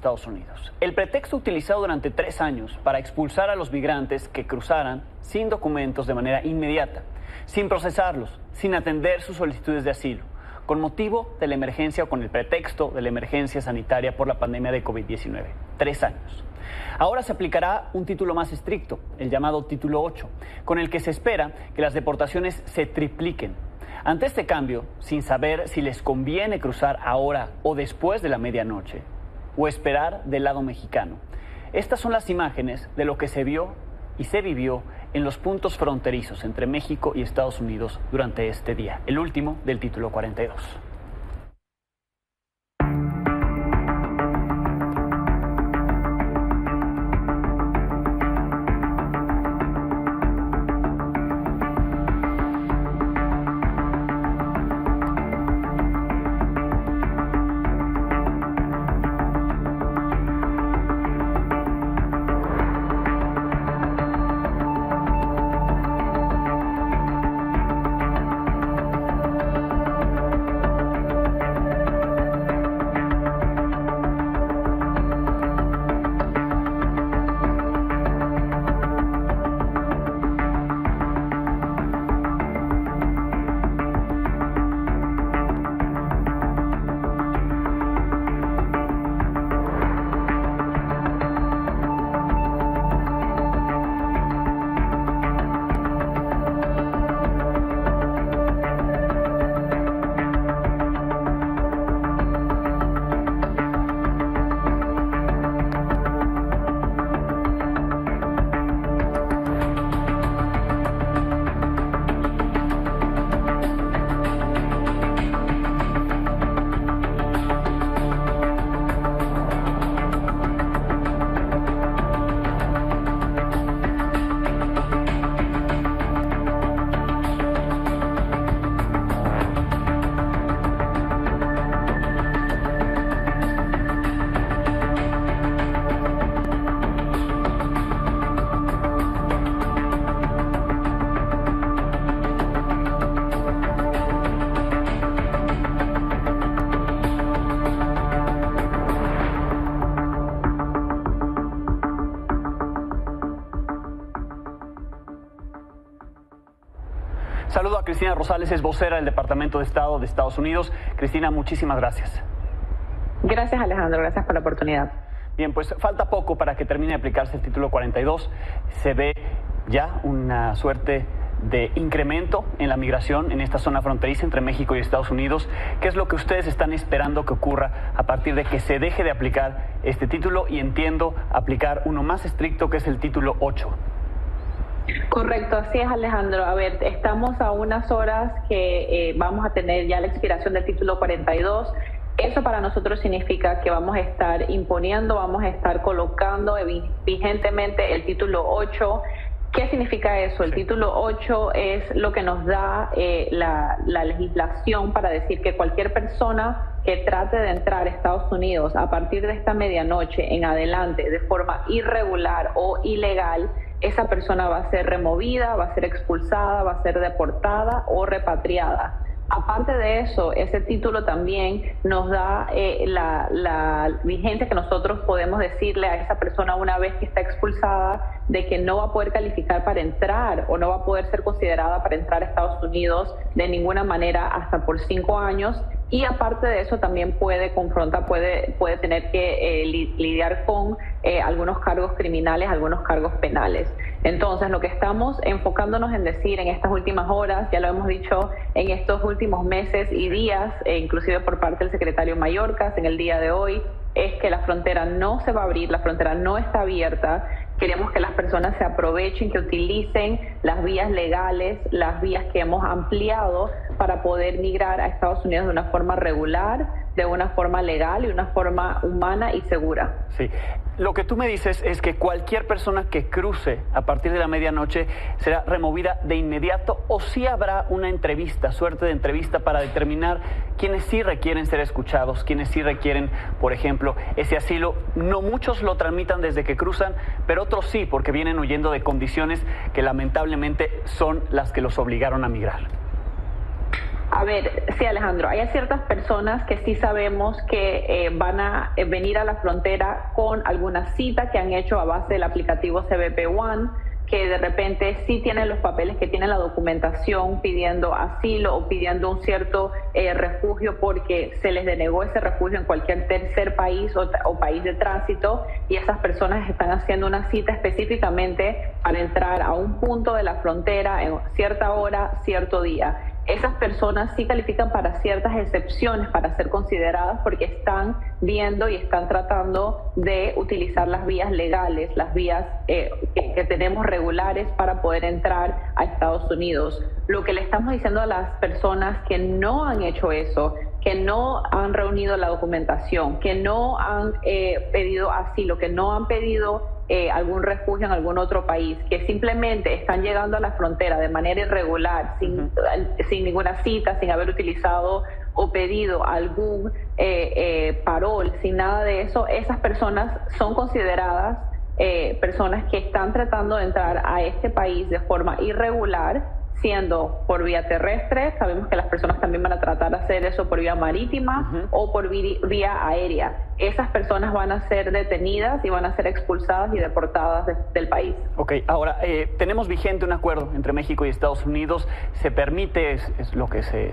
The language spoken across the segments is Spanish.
Estados Unidos. El pretexto utilizado durante 3 años para expulsar a los migrantes que cruzaran sin documentos de manera inmediata, sin procesarlos, sin atender sus solicitudes de asilo, con motivo de la emergencia o con el pretexto de la emergencia sanitaria por la pandemia de COVID-19. 3 años. Ahora se aplicará un título más estricto, el llamado Título 8, con el que se espera que las deportaciones se tripliquen. Ante este cambio, sin saber si les conviene cruzar ahora o después de la medianoche, o esperar del lado mexicano. Estas son las imágenes de lo que se vio y se vivió en los puntos fronterizos entre México y Estados Unidos durante este día, el último del Título 42. Saludo a Cristina Rosales, es vocera del Departamento de Estado de Estados Unidos. Cristina, muchísimas gracias. Gracias, Alejandro, gracias por la oportunidad. Bien, pues falta poco para que termine de aplicarse el Título 42. Se ve ya una suerte de incremento en la migración en esta zona fronteriza entre México y Estados Unidos. ¿Qué es lo que ustedes están esperando que ocurra a partir de que se deje de aplicar este título y, entiendo, aplicar uno más estricto, que es el Título 8? Correcto, así es, Alejandro. A ver, estamos a unas horas que vamos a tener ya la expiración del Título 42. Eso para nosotros significa que vamos a estar imponiendo, vamos a estar colocando vigentemente el Título 8. ¿Qué significa eso? El Título 8 es lo que nos da la legislación para decir que cualquier persona que trate de entrar a Estados Unidos a partir de esta medianoche en adelante de forma irregular o ilegal, esa persona va a ser removida, va a ser expulsada, va a ser deportada o repatriada. Aparte de eso, ese título también nos da la vigencia que nosotros podemos decirle a esa persona una vez que está expulsada de que no va a poder calificar para entrar o no va a poder ser considerada para entrar a Estados Unidos de ninguna manera hasta por 5 años. Y aparte de eso también puede tener que lidiar con algunos cargos criminales, algunos cargos penales. Entonces, lo que estamos enfocándonos en decir en estas últimas horas, ya lo hemos dicho en estos últimos meses y días, inclusive por parte del secretario Mayorkas en el día de hoy, es que la frontera no se va a abrir, la frontera no está abierta. Queremos que las personas se aprovechen, que utilicen las vías legales, las vías que hemos ampliado para poder migrar a Estados Unidos de una forma regular, de una forma legal y de una forma humana y segura. Sí. Lo que tú me dices es que cualquier persona que cruce a partir de la medianoche será removida de inmediato, o sí habrá una entrevista, suerte de entrevista, para determinar quiénes sí requieren ser escuchados, quiénes sí requieren, por ejemplo, ese asilo. No muchos lo tramitan desde que cruzan, pero otros sí, porque vienen huyendo de condiciones que lamentablemente son las que los obligaron a migrar. A ver, sí, Alejandro, hay ciertas personas que sí sabemos que van a venir a la frontera con alguna cita que han hecho a base del aplicativo CBP One, que de repente sí tienen los papeles, que tienen la documentación pidiendo asilo o pidiendo un cierto refugio porque se les denegó ese refugio en cualquier tercer país o país de tránsito, y esas personas están haciendo una cita específicamente para entrar a un punto de la frontera en cierta hora, cierto día. Esas personas sí califican para ciertas excepciones para ser consideradas porque están viendo y están tratando de utilizar las vías legales, las vías que tenemos regulares para poder entrar a Estados Unidos. Lo que le estamos diciendo a las personas que no han hecho eso, que no han reunido la documentación, que no han pedido asilo, que no han pedido algún refugio en algún otro país, que simplemente están llegando a la frontera de manera irregular, sin ninguna cita, sin haber utilizado o pedido algún parol, sin nada de eso, esas personas son consideradas personas que están tratando de entrar a este país de forma irregular, siendo por vía terrestre. Sabemos que las personas también van a tratar de hacer eso por vía marítima o por vía aérea. Esas personas van a ser detenidas y van a ser expulsadas y deportadas del país. Ok, ahora, tenemos vigente un acuerdo entre México y Estados Unidos. Se permite, es lo que se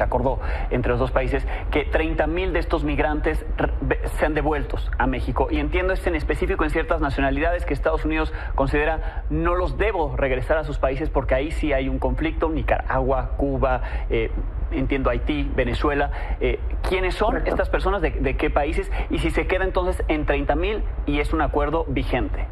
acordó entre los dos países, que 30,000 de estos migrantes sean devueltos a México. Y entiendo en específico en ciertas nacionalidades que Estados Unidos considera no los debo regresar a sus países porque ahí sí hay un conflicto, Nicaragua, Cuba, entiendo Haití, Venezuela. ¿Quiénes son Correcto. estas personas? ¿De qué países? Y si se queda entonces en 30,000 y es un acuerdo vigente.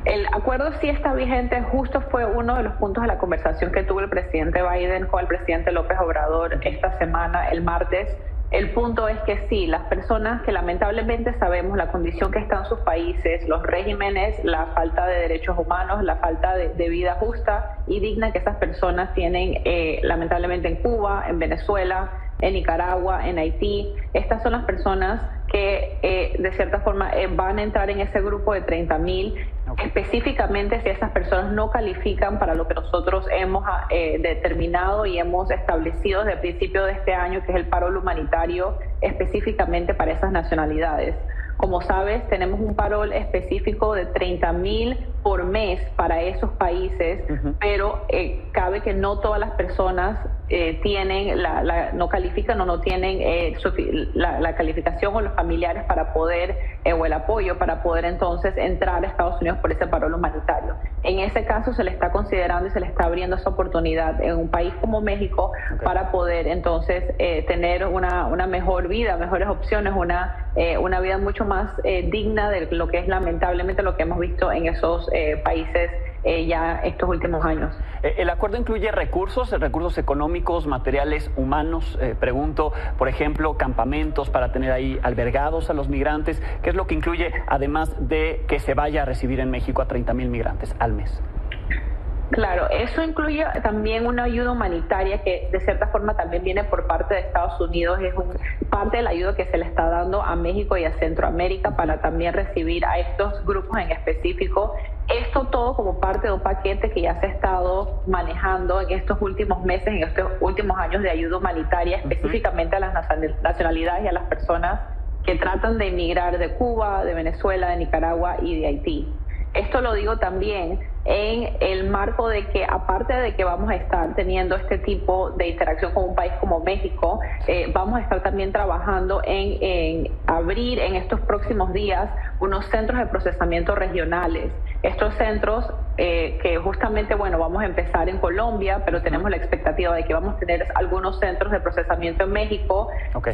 El acuerdo sí está vigente, justo fue uno de los puntos de la conversación que tuvo el presidente Biden con el presidente López Obrador esta semana, el martes. El punto es que sí, las personas que lamentablemente sabemos la condición que están en sus países, los regímenes, la falta de derechos humanos, la falta de vida justa y digna que esas personas tienen lamentablemente en Cuba, en Venezuela, en Nicaragua, en Haití. Estas son las personas que de cierta forma van a entrar en ese grupo de 30,000, específicamente si esas personas no califican para lo que nosotros hemos determinado y hemos establecido desde el principio de este año, que es el parol humanitario específicamente para esas nacionalidades. Como sabes, tenemos un parol específico de 30,000 por mes para esos países, pero cabe que no todas las personas tienen no califican o no tienen la calificación o los familiares para poder o el apoyo para poder entonces entrar a Estados Unidos por ese parol humanitario. En ese caso se le está considerando y se le está abriendo esa oportunidad en un país como México para poder entonces tener una mejor vida, mejores opciones, una vida mucho más digna de lo que es lamentablemente lo que hemos visto en esos países ya estos últimos años. ¿El acuerdo incluye recursos económicos, materiales, humanos? Pregunto, por ejemplo, campamentos para tener ahí albergados a los migrantes. ¿Qué es lo que incluye, además de que se vaya a recibir en México a 30,000 migrantes al mes? Claro, eso incluye también una ayuda humanitaria que de cierta forma también viene por parte de Estados Unidos, es parte de la ayuda que se le está dando a México y a Centroamérica para también recibir a estos grupos en específico. Esto todo como parte de un paquete que ya se ha estado manejando en estos últimos meses, en estos últimos años de ayuda humanitaria, específicamente a las nacionalidades y a las personas que tratan de emigrar de Cuba, de Venezuela, de Nicaragua y de Haití. Esto lo digo también en el marco de que, aparte de que vamos a estar teniendo este tipo de interacción con un país como México, vamos a estar también trabajando en abrir en estos próximos días unos centros de procesamiento regionales. Estos centros que justamente, vamos a empezar en Colombia, pero tenemos la expectativa de que vamos a tener algunos centros de procesamiento en México.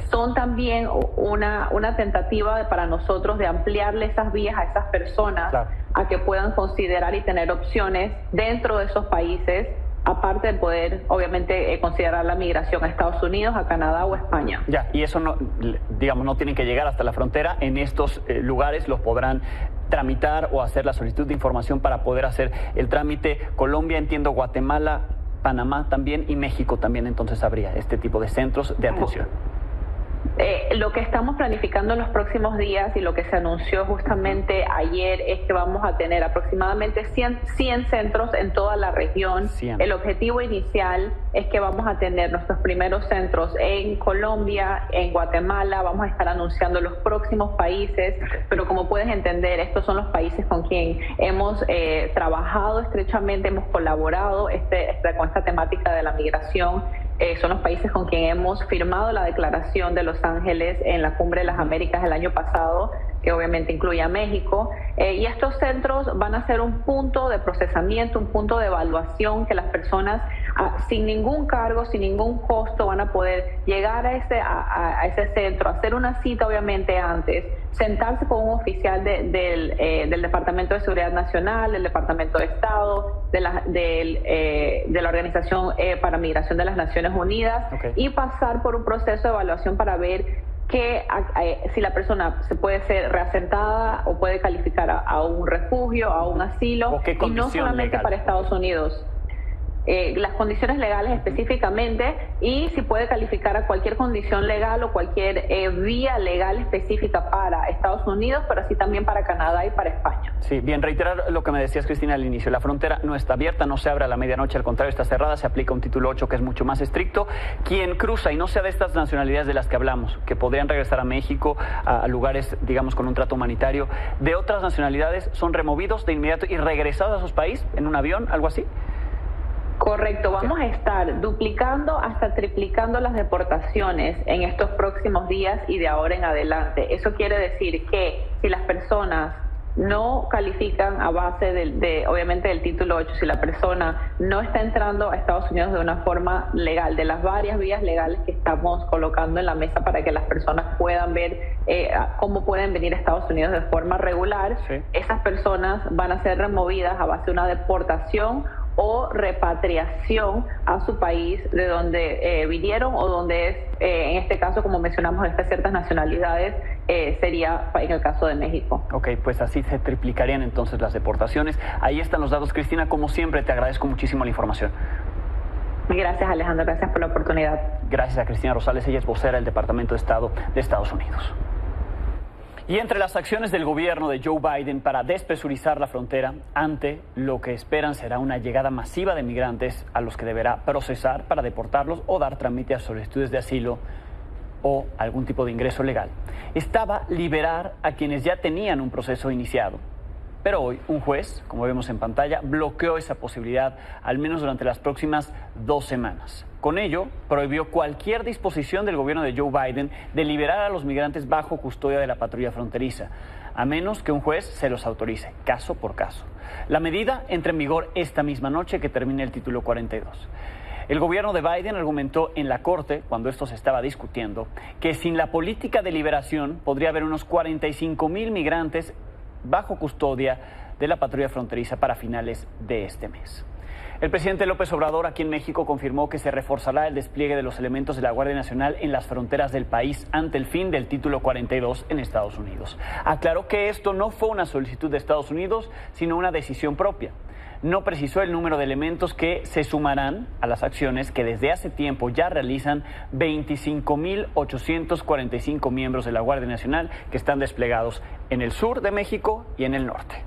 Son también una tentativa para nosotros de ampliarle esas vías a esas personas, a que puedan considerar y tener opciones dentro de esos países, aparte de poder, obviamente, considerar la migración a Estados Unidos, a Canadá o a España. Ya, y eso no tienen que llegar hasta la frontera. En estos lugares los podrán tramitar o hacer la solicitud de información para poder hacer el trámite. Colombia, entiendo, Guatemala, Panamá también y México también, entonces habría este tipo de centros de atención. Lo que estamos planificando en los próximos días y lo que se anunció justamente ayer es que vamos a tener aproximadamente 100 centros en toda la región. 100. El objetivo inicial es que vamos a tener nuestros primeros centros en Colombia, en Guatemala, vamos a estar anunciando los próximos países, pero como puedes entender, estos son los países con quien hemos trabajado estrechamente, hemos colaborado con esta temática de la migración. Son los países con quien hemos firmado la Declaración de Los Ángeles en la Cumbre de las Américas el año pasado, que obviamente incluye a México. Y estos centros van a ser un punto de procesamiento, un punto de evaluación que las personas sin ningún cargo, sin ningún costo van a poder llegar a ese centro, hacer una cita obviamente antes, sentarse con un oficial del Departamento de Seguridad Nacional, del Departamento de Estado, de la Organización para Migración de las Naciones Unidas, y pasar por un proceso de evaluación para ver si la persona se puede ser reasentada o puede calificar a un refugio, a un asilo, y no solamente legal para Estados Unidos. Las condiciones legales específicamente, y si puede calificar a cualquier condición legal o cualquier vía legal específica para Estados Unidos, pero así también para Canadá y para España. Sí, bien, reiterar lo que me decías, Cristina, al inicio. La frontera no está abierta, no se abre a la medianoche, al contrario, está cerrada, se aplica un título 8 que es mucho más estricto. Quien cruza y no sea de estas nacionalidades de las que hablamos, que podrían regresar a México, a lugares, digamos, con un trato humanitario, de otras nacionalidades, son removidos de inmediato y regresados a sus países en un avión, algo así. Correcto, vamos a estar duplicando hasta triplicando las deportaciones en estos próximos días y de ahora en adelante. Eso quiere decir que si las personas no califican a base obviamente del título 8, si la persona no está entrando a Estados Unidos de una forma legal, de las varias vías legales que estamos colocando en la mesa para que las personas puedan ver cómo pueden venir a Estados Unidos de forma regular, esas personas van a ser removidas a base de una deportación o repatriación a su país de donde vinieron, o donde es, en este caso, como mencionamos, estas ciertas nacionalidades, sería en el caso de México. Ok, pues así se triplicarían entonces las deportaciones. Ahí están los datos, Cristina. Como siempre, te agradezco muchísimo la información. Gracias, Alejandro. Gracias por la oportunidad. Gracias a Cristina Rosales. Ella es vocera del Departamento de Estado de Estados Unidos. Y entre las acciones del gobierno de Joe Biden para despresurizar la frontera ante lo que esperan será una llegada masiva de migrantes a los que deberá procesar para deportarlos o dar trámite a solicitudes de asilo o algún tipo de ingreso legal, estaba liberar a quienes ya tenían un proceso iniciado. Pero hoy un juez, como vemos en pantalla, bloqueó esa posibilidad, al menos durante las próximas 2 semanas. Con ello, prohibió cualquier disposición del gobierno de Joe Biden de liberar a los migrantes bajo custodia de la patrulla fronteriza, a menos que un juez se los autorice, caso por caso. La medida entra en vigor esta misma noche que termine el título 42. El gobierno de Biden argumentó en la Corte, cuando esto se estaba discutiendo, que sin la política de liberación podría haber unos 45,000 migrantes bajo custodia de la patrulla fronteriza para finales de este mes. El presidente López Obrador aquí en México confirmó que se reforzará el despliegue de los elementos de la Guardia Nacional en las fronteras del país ante el fin del título 42 en Estados Unidos. Aclaró que esto no fue una solicitud de Estados Unidos, sino una decisión propia. No precisó el número de elementos que se sumarán a las acciones que desde hace tiempo ya realizan 25,845 miembros de la Guardia Nacional que están desplegados en el sur de México y en el norte.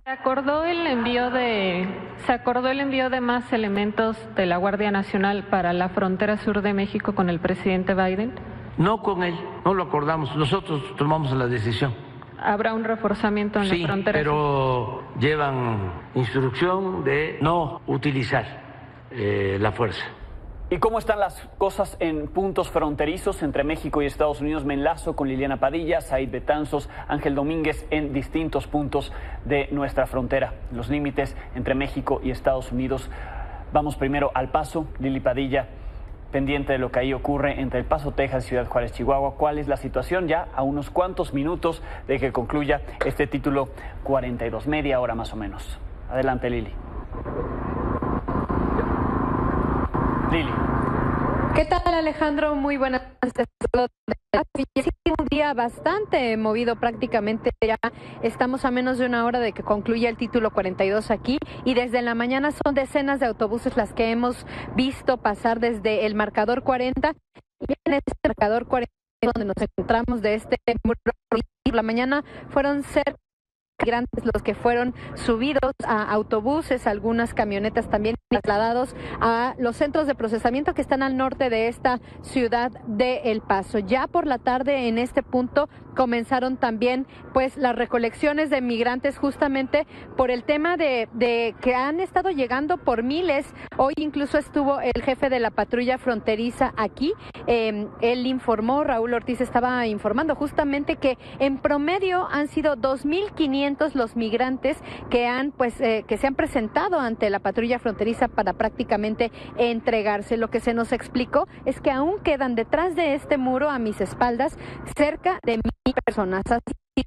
Se acordó el envío de más elementos de la Guardia Nacional para la frontera sur de México con el presidente Biden. No con él, no lo acordamos, nosotros tomamos la decisión. ¿Habrá un reforzamiento en la frontera? Sí, pero llevan instrucción de no utilizar la fuerza. ¿Y cómo están las cosas en puntos fronterizos entre México y Estados Unidos? Me enlazo con Liliana Padilla, Said Betanzos, Ángel Domínguez en distintos puntos de nuestra frontera, los límites entre México y Estados Unidos. Vamos primero al Paso. Lili Padilla, pendiente de lo que ahí ocurre entre El Paso, Texas y Ciudad Juárez, Chihuahua. ¿Cuál es la situación ya a unos cuantos minutos de que concluya este título 42? Media hora más o menos. Adelante, Lili. Lili. ¿Qué tal, Alejandro? Muy buenas tardes. Un día bastante movido, prácticamente ya estamos a menos de una hora de que concluya el título 42 aquí, y desde la mañana son decenas de autobuses las que hemos visto pasar desde el marcador 40 Y en este marcador 40 donde nos encontramos de este muro, por la mañana fueron cerca migrantes los que fueron subidos a autobuses, algunas camionetas también trasladados a los centros de procesamiento que están al norte de esta ciudad de El Paso. Ya por la tarde en este punto comenzaron también pues las recolecciones de migrantes justamente por el tema de que han estado llegando por miles. Hoy incluso estuvo el jefe de la patrulla fronteriza aquí. Él informó, Raúl Ortiz estaba informando justamente que en promedio han sido 2,500 los migrantes que han que se han presentado ante la patrulla fronteriza para prácticamente entregarse. Lo que se nos explicó es que aún quedan detrás de este muro a mis espaldas cerca de 1,000 personas. Así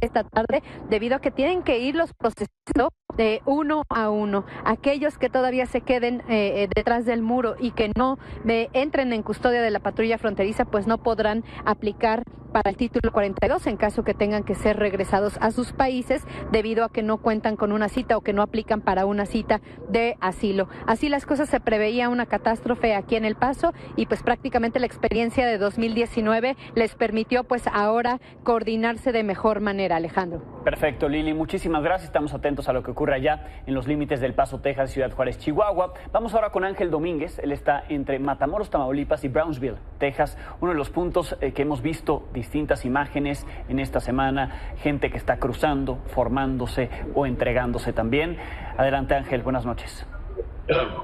esta tarde, debido a que tienen que irlos procesando de uno a uno. Aquellos que todavía se queden detrás del muro y que no entren en custodia de la patrulla fronteriza, pues no podrán aplicar para el título 42 en caso que tengan que ser regresados a sus países debido a que no cuentan con una cita o que no aplican para una cita de asilo. Así las cosas, se preveía una catástrofe aquí en El Paso y pues prácticamente la experiencia de 2019 les permitió pues ahora coordinarse de mejor manera, Alejandro. Perfecto, Lili, muchísimas gracias. Estamos atentos a lo que ocurre allá en los límites del Paso, Texas, Ciudad Juárez, Chihuahua. Vamos ahora con Ángel Domínguez. Él está entre Matamoros, Tamaulipas y Brownsville, Texas. Uno de los puntos que hemos visto distintas imágenes en esta semana, gente que está cruzando, formándose o entregándose también. Adelante, Ángel, buenas noches.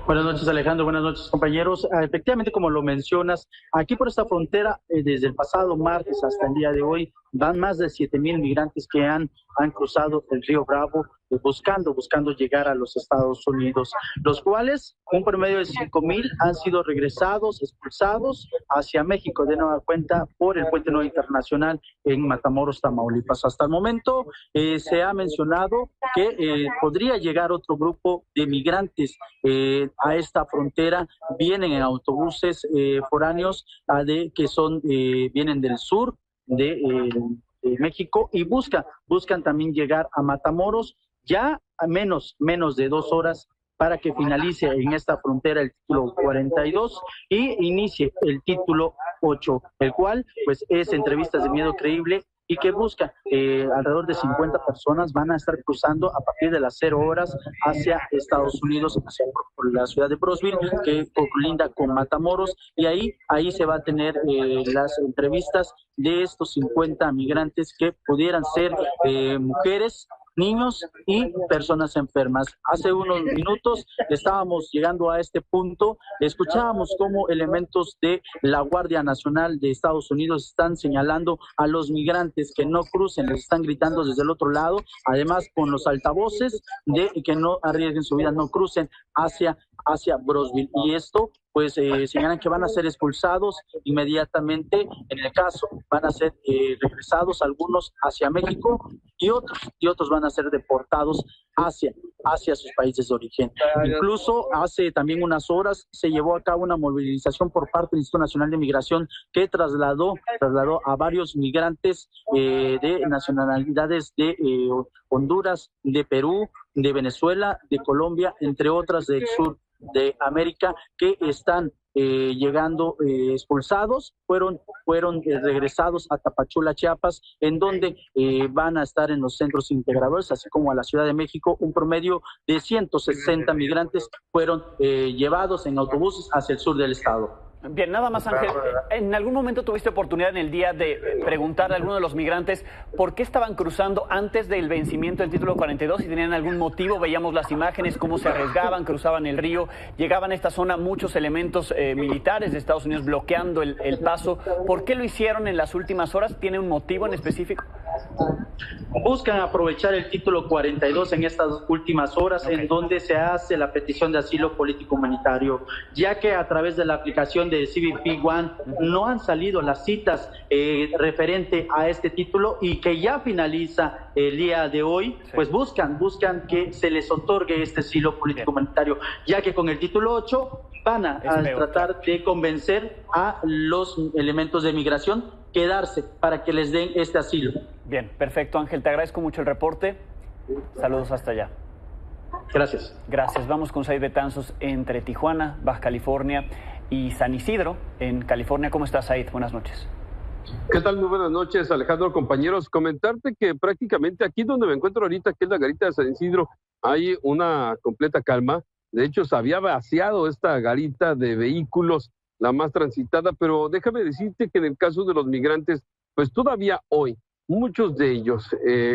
Buenas noches, Alejandro, buenas noches, compañeros. Efectivamente, como lo mencionas, aquí por esta frontera, desde el pasado martes hasta el día de hoy, van más de 7,000 migrantes que han cruzado el río Bravo buscando llegar a los Estados Unidos, los cuales un promedio de 5,000 han sido regresados, expulsados hacia México de nueva cuenta por el Puente Nuevo Internacional en Matamoros, Tamaulipas. Hasta el momento se ha mencionado que podría llegar otro grupo de migrantes a esta frontera. Vienen en autobuses foráneos que vienen del sur de México y buscan también llegar a Matamoros ya a menos de 2 horas para que finalice en esta frontera el título 42 y inicie el título 8, el cual pues es entrevistas de miedo creíble y que busca alrededor de 50 personas van a estar cruzando a partir de las 0 horas hacia Estados Unidos, hacia la ciudad de Brownsville, que colinda con Matamoros, y ahí se va a tener las entrevistas de estos 50 migrantes que pudieran ser mujeres, niños y personas enfermas. Hace unos minutos estábamos llegando a este punto, escuchábamos cómo elementos de la Guardia Nacional de Estados Unidos están señalando a los migrantes que no crucen, les están gritando desde el otro lado, además con los altavoces de que no arriesguen su vida, no crucen hacia Brownsville. Y esto pues señalan que van a ser expulsados inmediatamente. En el caso van a ser regresados algunos hacia México y otros van a ser deportados hacia sus países de origen. Incluso hace también unas horas se llevó a cabo una movilización por parte del Instituto Nacional de Migración que trasladó a varios migrantes de nacionalidades de Honduras, de Perú, de Venezuela, de Colombia, entre otras del sur de América, que están llegando expulsados, fueron regresados a Tapachula, Chiapas, en donde van a estar en los centros integradores, así como a la Ciudad de México. Un promedio de 160 migrantes fueron llevados en autobuses hacia el sur del estado. Bien, nada más, Ángel, ¿en algún momento tuviste oportunidad en el día de preguntarle a alguno de los migrantes por qué estaban cruzando antes del vencimiento del título 42? Si tenían algún motivo, veíamos las imágenes, cómo se arriesgaban, cruzaban el río, llegaban a esta zona muchos elementos militares de Estados Unidos bloqueando el paso. ¿Por qué lo hicieron en las últimas horas? ¿Tiene un motivo en específico? Buscan aprovechar el título 42 en estas últimas horas, en donde se hace la petición de asilo político humanitario, ya que a través de la aplicación de CBP One no han salido las citas referente a este título y que ya finaliza el día de hoy. Sí. Pues buscan que se les otorgue este asilo político humanitario, ya que con el título 8 van a tratar de convencer a los elementos de migración quedarse para que les den este asilo. Bien, perfecto, Ángel, te agradezco mucho el reporte. Saludos hasta allá. Gracias. Gracias. Vamos con Said Betanzos entre Tijuana, Baja California y San Isidro, en California. ¿Cómo estás, Said? Buenas noches. ¿Qué tal? Muy buenas noches, Alejandro, compañeros. Comentarte que prácticamente aquí donde me encuentro ahorita, que es la garita de San Isidro, hay una completa calma. De hecho, se había vaciado esta garita de vehículos, la más transitada, pero déjame decirte que en el caso de los migrantes, pues todavía hoy, muchos de ellos,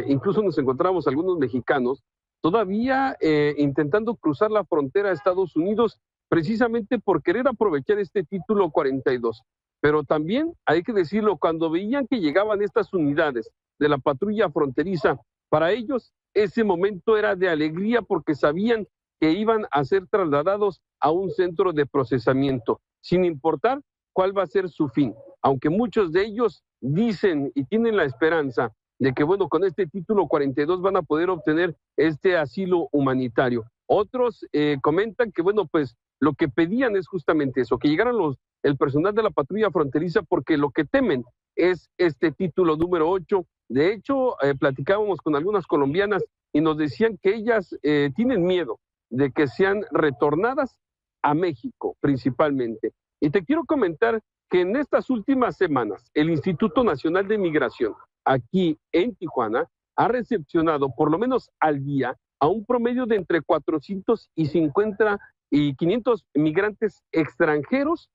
incluso nos encontramos algunos mexicanos, todavía intentando cruzar la frontera a Estados Unidos, precisamente por querer aprovechar este título 42. Pero también, hay que decirlo, cuando veían que llegaban estas unidades de la patrulla fronteriza, para ellos ese momento era de alegría porque sabían que iban a ser trasladados a un centro de procesamiento, sin importar cuál va a ser su fin. Aunque muchos de ellos dicen y tienen la esperanza de que, bueno, con este título 42 van a poder obtener este asilo humanitario. Otros comentan que, bueno, pues lo que pedían es justamente eso, que llegaran el personal de la patrulla fronteriza, porque lo que temen es este título número 8. De hecho, platicábamos con algunas colombianas y nos decían que ellas tienen miedo de que sean retornadas a México principalmente. Y te quiero comentar que en estas últimas semanas el Instituto Nacional de Migración aquí en Tijuana ha recepcionado por lo menos al día a un promedio de entre 450 y 500 migrantes extranjeros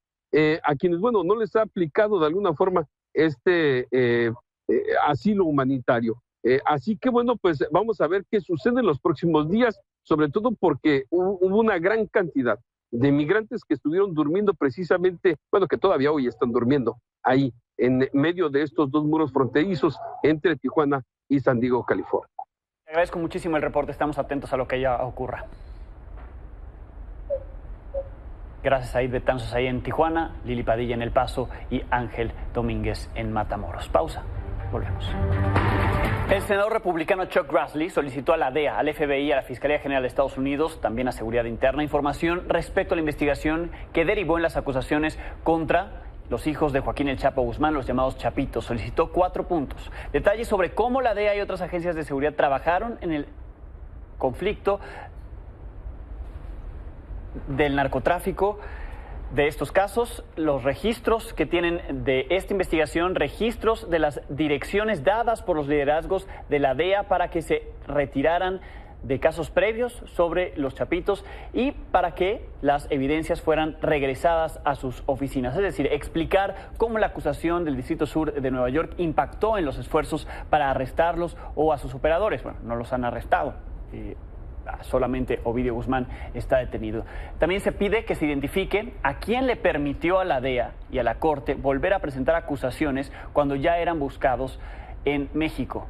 a quienes, bueno, no les ha aplicado de alguna forma este asilo humanitario. Así que, bueno, pues vamos a ver qué sucede en los próximos días, sobre todo porque hubo una gran cantidad de migrantes que estuvieron durmiendo precisamente, bueno, que todavía hoy están durmiendo ahí en medio de estos dos muros fronterizos entre Tijuana y San Diego, California. Te agradezco muchísimo el reporte, estamos atentos a lo que ya ocurra. Gracias a Said Betanzos ahí en Tijuana, Lili Padilla en El Paso y Ángel Domínguez en Matamoros. Pausa, volvemos. El senador republicano Chuck Grassley solicitó a la DEA, al FBI, a la Fiscalía General de Estados Unidos, también a Seguridad Interna, información respecto a la investigación que derivó en las acusaciones contra los hijos de Joaquín El Chapo Guzmán, los llamados Chapitos. Solicitó 4 puntos. Detalles sobre cómo la DEA y otras agencias de seguridad trabajaron en el conflicto del narcotráfico de estos casos, los registros que tienen de esta investigación, registros de las direcciones dadas por los liderazgos de la DEA para que se retiraran de casos previos sobre los Chapitos y para que las evidencias fueran regresadas a sus oficinas. Es decir, explicar cómo la acusación del Distrito Sur de Nueva York impactó en los esfuerzos para arrestarlos o a sus operadores. Bueno, no los han arrestado. Solamente Ovidio Guzmán está detenido. También se pide que se identifique a quién le permitió a la DEA y a la Corte volver a presentar acusaciones cuando ya eran buscados en México.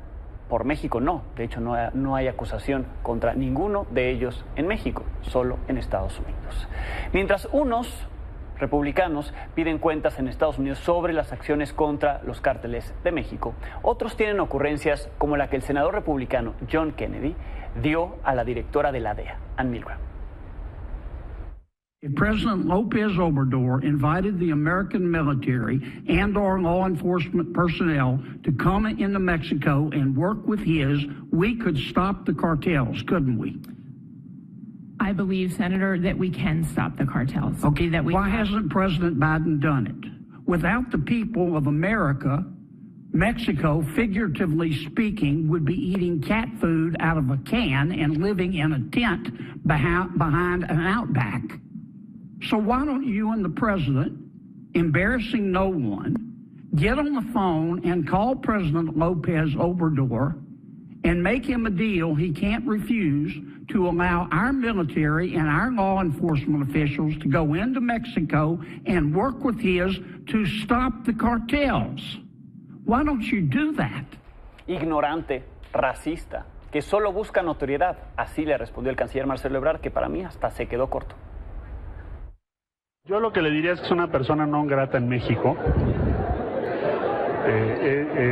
Por México no, de hecho no hay acusación contra ninguno de ellos en México, solo en Estados Unidos. Mientras unos republicanos piden cuentas en Estados Unidos sobre las acciones contra los cárteles de México, otros tienen ocurrencias como la que el senador republicano John Kennedy dio a la directora de la DEA, Ann Milgram. If President López Obrador invited the American military and our law enforcement personnel to come into Mexico and work with his, we could stop the cartels, couldn't we? I believe, Senator, that we can stop the cartels. Okay, why hasn't President Biden done it? Without the people of America, Mexico, figuratively speaking, would be eating cat food out of a can and living in a tent behind an outback. So why don't you and the president, embarrassing no one, get on the phone and call President López Obrador and make him a deal he can't refuse to allow our military and our law enforcement officials to go into Mexico and work with his to stop the cartels? Why don't you do that? Ignorante, racista, que solo busca notoriedad. Así le respondió el canciller Marcelo Ebrard, que para mí hasta se quedó corto. Yo lo que le diría es que es una persona no grata en México.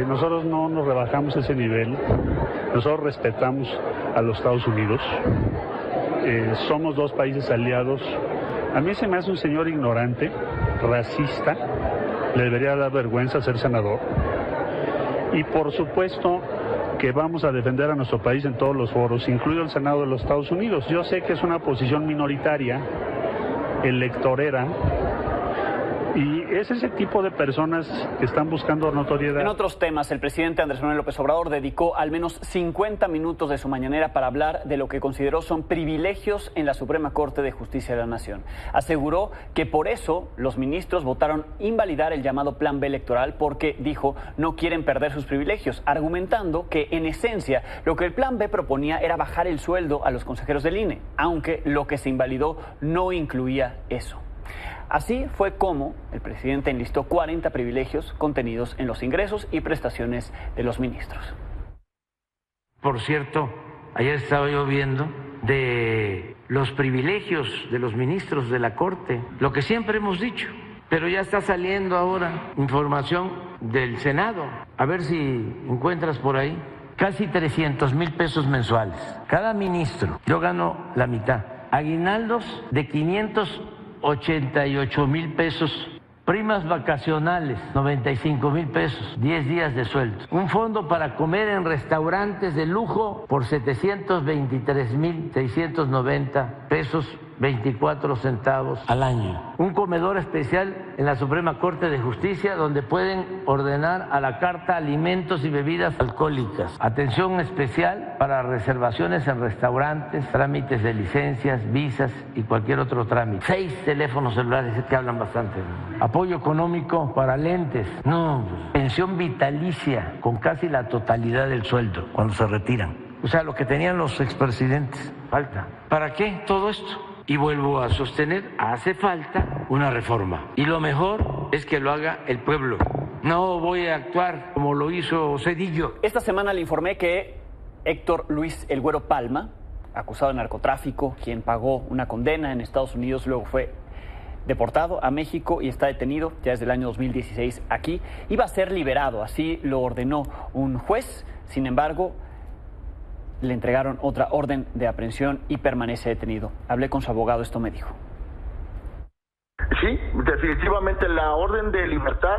Nosotros no nos rebajamos ese nivel. Nosotros respetamos a los Estados Unidos. Somos dos países aliados. A mí se me hace un señor ignorante, racista. Le debería dar vergüenza ser senador. Y por supuesto que vamos a defender a nuestro país en todos los foros, incluido el Senado de los Estados Unidos. Yo sé que es una posición minoritaria, electorera, Y es ese tipo de personas que están buscando notoriedad. En otros temas, el presidente Andrés Manuel López Obrador dedicó al menos 50 minutos de su mañanera para hablar de lo que consideró son privilegios en la Suprema Corte de Justicia de la Nación. Aseguró que por eso los ministros votaron invalidar el llamado Plan B electoral porque, dijo, no quieren perder sus privilegios, argumentando que en esencia lo que el Plan B proponía era bajar el sueldo a los consejeros del INE, aunque lo que se invalidó no incluía eso. Así fue como el presidente enlistó 40 privilegios contenidos en los ingresos y prestaciones de los ministros. Por cierto, ayer estaba yo viendo de los privilegios de los ministros de la Corte, lo que siempre hemos dicho, pero ya está saliendo ahora información del Senado. A ver si encuentras por ahí. Casi 300,000 pesos mensuales. Cada ministro, yo gano la mitad. Aguinaldos de 588,000 pesos, primas vacacionales 95,000 pesos, 10 días de sueldo. Un fondo para comer en restaurantes de lujo por 723,690 pesos, 24 centavos al año. Un comedor especial en la Suprema Corte de Justicia donde pueden ordenar a la carta alimentos y bebidas alcohólicas. Atención especial para reservaciones en restaurantes, trámites de licencias, visas y cualquier otro trámite. 6 teléfonos celulares que hablan bastante. Apoyo económico para lentes. No, pensión vitalicia con casi la totalidad del sueldo cuando se retiran. O sea, lo que tenían los expresidentes. Falta. ¿Para qué todo esto? Y vuelvo a sostener, hace falta una reforma. Y lo mejor es que lo haga el pueblo. No voy a actuar como lo hizo Zedillo. Esta semana le informé que Héctor Luis El Güero Palma, acusado de narcotráfico, quien pagó una condena en Estados Unidos, luego fue deportado a México y está detenido ya desde el año 2016 aquí, iba a ser liberado, así lo ordenó un juez. Sin embargo, le entregaron otra orden de aprehensión y permanece detenido. Hablé con su abogado, esto me dijo. Sí, definitivamente la orden de libertad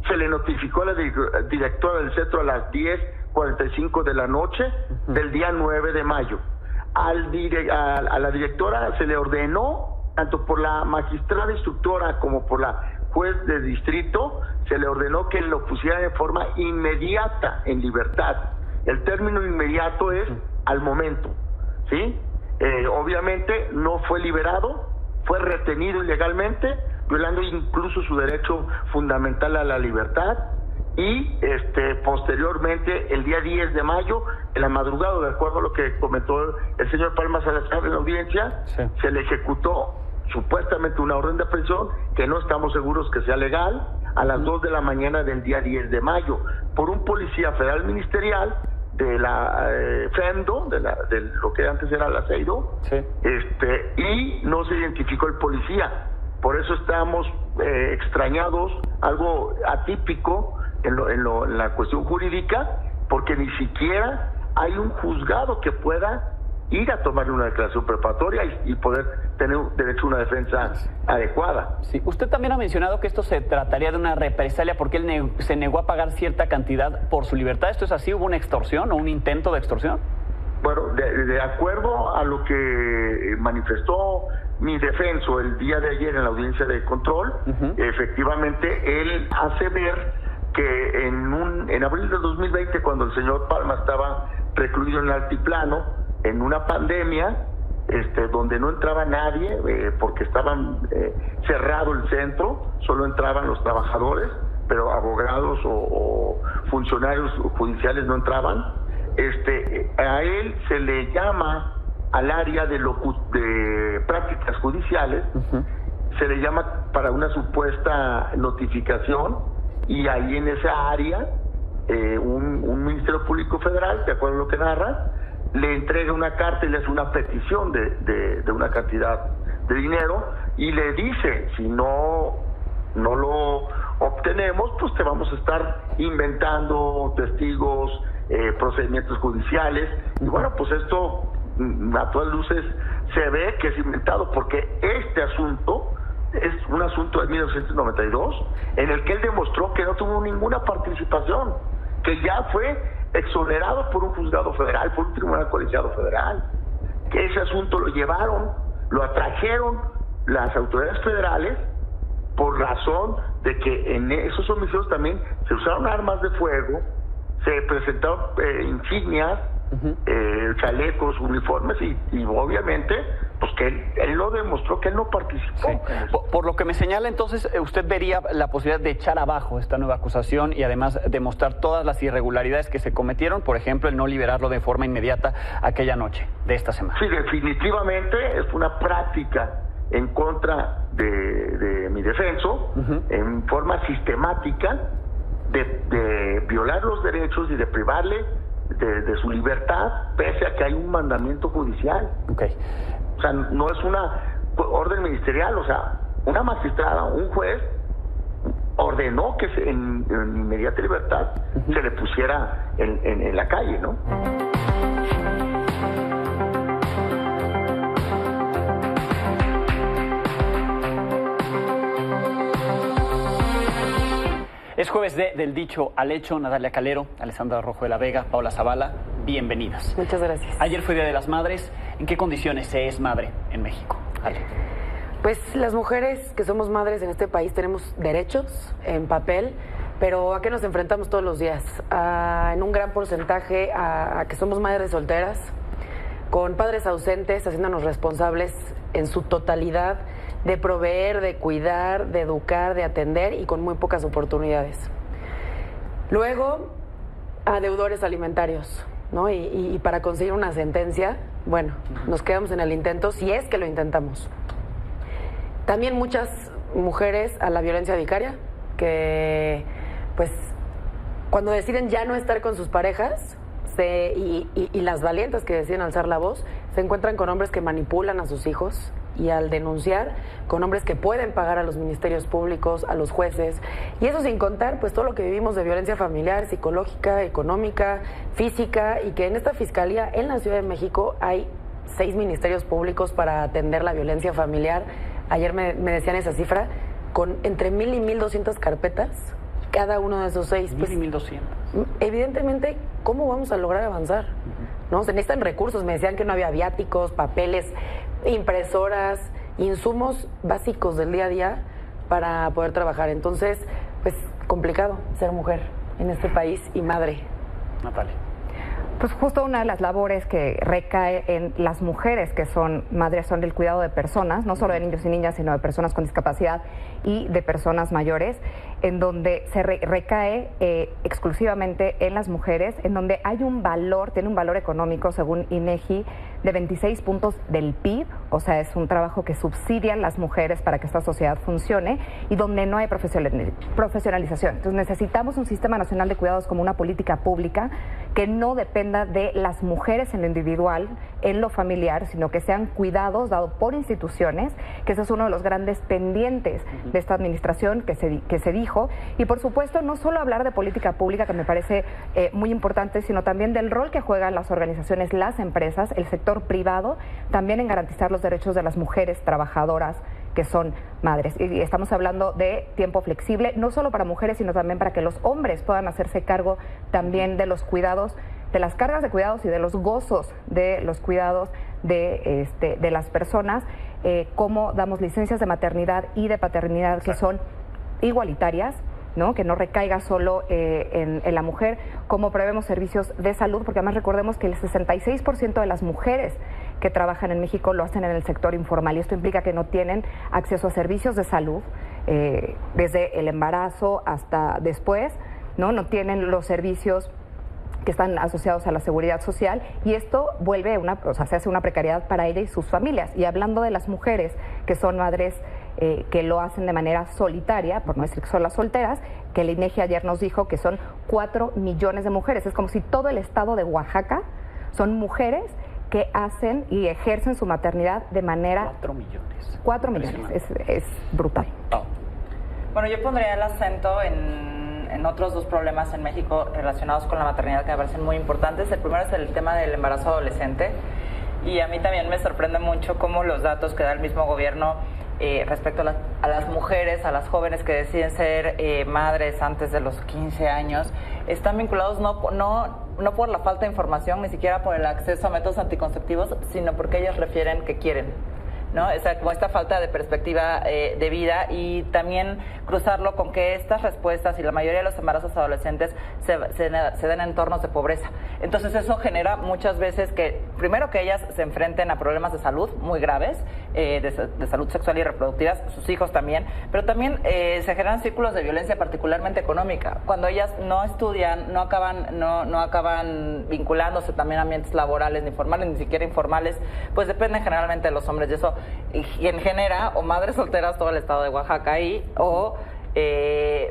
se le notificó a la directora del centro a las 10:45 de la noche del día 9 de mayo. A la directora se le ordenó, tanto por la magistrada instructora como por la juez de distrito, se le ordenó que lo pusiera de forma inmediata en libertad. El término inmediato es al momento, ¿sí? Obviamente no fue liberado, fue retenido ilegalmente, violando incluso su derecho fundamental a la libertad, y posteriormente, el día 10 de mayo, en la madrugada, de acuerdo a lo que comentó el señor Palma Salazar en la audiencia, sí, se le ejecutó supuestamente una orden de aprehensión, que no estamos seguros que sea legal, a las 2 de la mañana del día 10 de mayo, por un policía federal ministerial de la FEMDO, de lo que antes era la CEIDO, sí, y no se identificó el policía. Por eso estamos extrañados, algo atípico en la cuestión jurídica, porque ni siquiera hay un juzgado que pueda ir a tomarle una declaración preparatoria y poder tener derecho a una defensa adecuada. Sí. Usted también ha mencionado que esto se trataría de una represalia porque él se negó a pagar cierta cantidad por su libertad. ¿Esto es así? ¿Hubo una extorsión o un intento de extorsión? Bueno, de acuerdo a lo que manifestó mi defenso el día de ayer en la audiencia de control, efectivamente él hace ver que en abril de 2020, cuando el señor Palma estaba recluido en el altiplano, en una pandemia, donde no entraba nadie, porque estaban cerrado el centro, solo entraban los trabajadores, pero abogados o funcionarios judiciales no entraban. A él se le llama al área de prácticas judiciales, se le llama para una supuesta notificación, y ahí en esa área un Ministerio Público Federal, de acuerdo a lo que narra, le entrega una carta y le hace una petición de una cantidad de dinero, y le dice, si no lo obtenemos, pues te vamos a estar inventando testigos, procedimientos judiciales. Y bueno, pues esto a todas luces se ve que es inventado, porque este asunto es un asunto de 1992 en el que él demostró que no tuvo ninguna participación, que ya fue exonerado por un juzgado federal, por un tribunal colegiado federal, que ese asunto lo atrajeron las autoridades federales, por razón de que en esos homicidios también se usaron armas de fuego, se presentaron insignias, chalecos, uniformes y obviamente pues que él lo demostró que él no participó. Sí. Por lo que me señala, entonces, usted vería la posibilidad de echar abajo esta nueva acusación y además demostrar todas las irregularidades que se cometieron, por ejemplo, el no liberarlo de forma inmediata aquella noche de esta semana. Sí, definitivamente es una práctica en contra de mi defenso, en forma sistemática de violar los derechos y de privarle de su libertad, pese a que hay un mandamiento judicial. Okay. O sea, no es una orden ministerial, o sea, una magistrada, un juez ordenó que en inmediata libertad se le pusiera en la calle, ¿no? Es jueves del dicho al hecho. Natalia Calero, Alessandra Rojo de la Vega, Paula Zavala, bienvenidas. Muchas gracias. Ayer fue Día de las Madres. ¿En qué condiciones se es madre en México? Ale. Pues las mujeres que somos madres en este país tenemos derechos en papel, pero ¿a qué nos enfrentamos todos los días? En un gran porcentaje a que somos madres solteras, con padres ausentes, haciéndonos responsables en su totalidad de proveer, de cuidar, de educar, de atender y con muy pocas oportunidades. Luego, a deudores alimentarios, ¿no? Y para conseguir una sentencia, bueno, nos quedamos en el intento, si es que lo intentamos. También muchas mujeres a la violencia vicaria, que pues cuando deciden ya no estar con sus parejas, y las valientes que deciden alzar la voz, se encuentran con hombres que manipulan a sus hijos, y al denunciar con hombres que pueden pagar a los ministerios públicos, a los jueces, y eso sin contar pues todo lo que vivimos de violencia familiar, psicológica, económica, física, y que en esta fiscalía en la Ciudad de México hay 6 ministerios públicos para atender la violencia familiar. Ayer me decían esa cifra, con entre 1,000 y 1,200 carpetas, cada uno de esos 6. 1,000 y 1,200. Evidentemente, ¿cómo vamos a lograr avanzar? ¿No? Se necesitan recursos, me decían que no había viáticos, papeles, impresoras, insumos básicos del día a día para poder trabajar. Entonces, pues complicado ser mujer en este país y madre. Natalia. Pues justo una de las labores que recae en las mujeres que son madres son el cuidado de personas, no solo de niños y niñas, sino de personas con discapacidad y de personas mayores, en donde se recae exclusivamente en las mujeres, en donde hay un valor, tiene un valor económico, según INEGI, de 26 puntos del PIB, o sea, es un trabajo que subsidian las mujeres para que esta sociedad funcione y donde no hay profesionalización. Entonces necesitamos un sistema nacional de cuidados como una política pública que no dependa de las mujeres en lo individual, en lo familiar, sino que sean cuidados dados por instituciones, que ese es uno de los grandes pendientes de esta administración que se dijo. Y por supuesto, no solo hablar de política pública, que me parece muy importante, sino también del rol que juegan las organizaciones, las empresas, el sector privado, también en garantizar los derechos de las mujeres trabajadoras que son madres. Y estamos hablando de tiempo flexible, no solo para mujeres, sino también para que los hombres puedan hacerse cargo también de los cuidados, de las cargas de cuidados y de los gozos de los cuidados de las personas, como damos licencias de maternidad y de paternidad que son igualitarias, ¿no? Que no recaiga solo en la mujer, como prevemos servicios de salud, porque además recordemos que el 66% de las mujeres que trabajan en México lo hacen en el sector informal, y esto implica que no tienen acceso a servicios de salud desde el embarazo hasta después, no tienen los servicios que están asociados a la seguridad social, y esto vuelve se hace una precariedad para ella y sus familias. Y hablando de las mujeres que son madres que lo hacen de manera solitaria, por no decir que son las solteras, que el INEGI ayer nos dijo que son 4 millones de mujeres. Es como si todo el estado de Oaxaca son mujeres que hacen y ejercen su maternidad de manera... 4 millones. 4 millones, es brutal. Oh. Bueno, yo pondría el acento en otros 2 problemas en México relacionados con la maternidad que me parecen muy importantes. El primero es el tema del embarazo adolescente, y a mí también me sorprende mucho cómo los datos que da el mismo gobierno respecto a las mujeres, a las jóvenes que deciden ser madres antes de los 15 años, están vinculados no por la falta de información, ni siquiera por el acceso a métodos anticonceptivos, sino porque ellas refieren que quieren. ¿no? Como esta falta de perspectiva de vida, y también cruzarlo con que estas respuestas y la mayoría de los embarazos adolescentes se den en entornos de pobreza. Entonces eso genera muchas veces que, primero, que ellas se enfrenten a problemas de salud muy graves, de salud sexual y reproductiva, sus hijos también, pero también se generan círculos de violencia particularmente económica. Cuando ellas no estudian, no acaban vinculándose también a ambientes laborales, ni formales, ni siquiera informales, pues dependen generalmente de los hombres, y eso quien genera o madres solteras todo el estado de Oaxaca ahí, o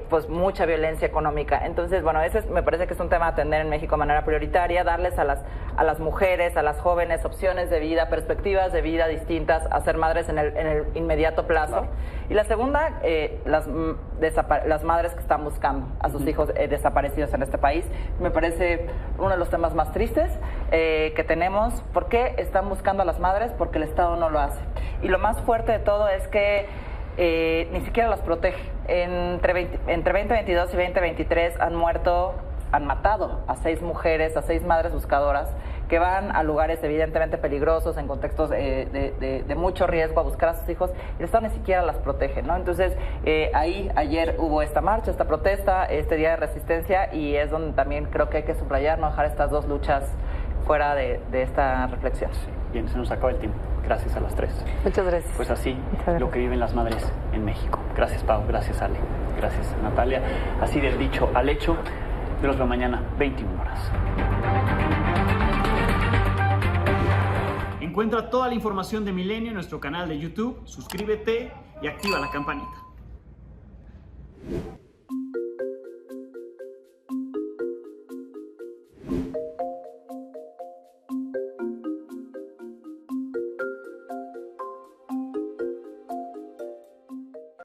pues mucha violencia económica. Entonces, bueno, ese me parece que es un tema a atender en México de manera prioritaria, darles a las mujeres, a las jóvenes, opciones de vida, perspectivas de vida distintas a ser madres en el inmediato plazo. Y la segunda, las madres que están buscando a sus hijos desaparecidos en este país. Me parece uno de los temas más tristes que tenemos. ¿Por qué están buscando a las madres? Porque el Estado no lo hace. Y lo más fuerte de todo es que ni siquiera las protege. Entre 2022 y 2023 han matado a 6 mujeres, a 6 madres buscadoras que van a lugares evidentemente peligrosos, en contextos de mucho riesgo, a buscar a sus hijos, y el Estado ni siquiera las protege, ¿no? Entonces, ayer hubo esta marcha, esta protesta, este día de resistencia, y es donde también creo que hay que subrayar, no dejar estas dos luchas fuera de esta reflexión. Bien, se nos acaba el tiempo. Gracias a las 3. Muchas gracias. Pues así, lo que viven las madres en México. Gracias, Pau. Gracias, Ale. Gracias, Natalia. Así del dicho al hecho. Yo los veo mañana, 21 horas. Encuentra toda la información de Milenio en nuestro canal de YouTube. Suscríbete y activa la campanita.